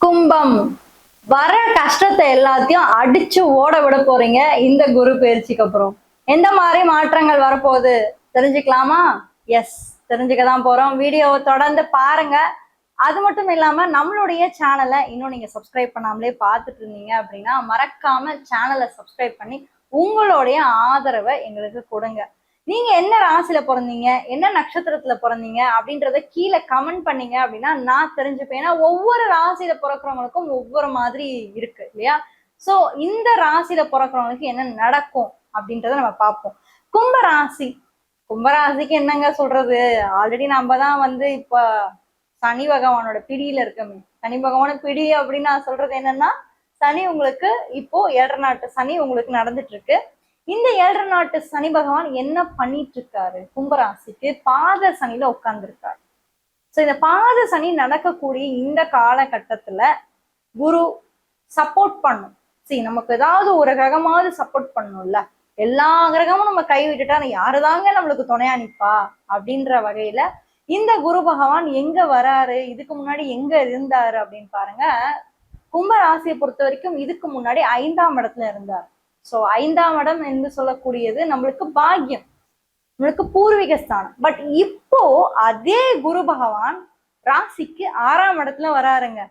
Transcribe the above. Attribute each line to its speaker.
Speaker 1: கும்பம் வர கஷ்டத்தை எல்லாத்தையும் அடிச்சு ஓட விட போறீங்க இந்த குரு பயிற்சிக்கு அப்புறம். எந்த மாதிரி மாற்றங்கள் வரப்போகுது தெரிஞ்சுக்கலாமா? எஸ், தெரிஞ்சுக்கதான் போறோம். வீடியோவை தொடர்ந்து பாருங்க. அது மட்டும் இல்லாம நம்மளுடைய சேனலை இன்னும் நீங்க சப்ஸ்கிரைப் பண்ணாமலே பார்த்துட்டு இருந்தீங்க அப்படின்னா மறக்காம சேனலை சப்ஸ்கிரைப் பண்ணி உங்களுடைய ஆதரவை எங்களுக்கு கொடுங்க. நீங்க என்ன ராசியில பிறந்தீங்க, என்ன நட்சத்திரத்துல பிறந்தீங்க அப்படின்றத கீழே கமெண்ட் பண்ணீங்க அப்படின்னா நான் தெரிஞ்சுப்பேன். ஏன்னா ஒவ்வொரு ராசியில பிறக்கிறவங்களுக்கும் ஒவ்வொரு மாதிரி இருக்கு இல்லையா? சோ இந்த ராசியில பிறக்கிறவங்களுக்கு என்ன நடக்கும் அப்படின்றத நம்ம பார்ப்போம். கும்பராசி, கும்பராசிக்கு என்னங்க சொல்றது, ஆல்ரெடி நம்ம தான் இப்ப சனி பகவானோட பிடியில இருக்கமே. சனி பகவான பிடி அப்படின்னு நான் சொல்றது என்னன்னா, சனி உங்களுக்கு இப்போ 7 நாட்டு சனி உங்களுக்கு நடந்துட்டு இருக்கு. இந்த 7 நாட்டு சனி பகவான் என்ன பண்ணிட்டு இருக்காரு, கும்பராசிக்கு பாத சனியில உட்கார்ந்துருக்காரு. சோ இந்த பாத சனி நடக்கக்கூடிய இந்த காலகட்டத்துல குரு சப்போர்ட் பண்ணும். சரி, நமக்கு ஏதாவது ஒரு கிரகமாவது சப்போர்ட் பண்ணணும்ல. எல்லா கிரகமும் நம்ம கை விட்டுட்டா யாருதாங்க நம்மளுக்கு துணையா நிப்பா அப்படின்ற வகையில இந்த குரு பகவான் எங்க வராரு, இதுக்கு முன்னாடி எங்க இருந்தாரு அப்படின்னு பாருங்க. கும்ப ராசியை பொறுத்த வரைக்கும் இதுக்கு முன்னாடி 5ஆம் இடத்துல இருந்தார். சோ 5ஆம் இடம் என்று சொல்லக்கூடியது நம்மளுக்கு பாக்கியம், நம்மளுக்கு பூர்வீக ஸ்தானம். பட் இப்போ அதே குரு பகவான் ராசிக்கு 6ஆம் இடத்துல வராருங்க.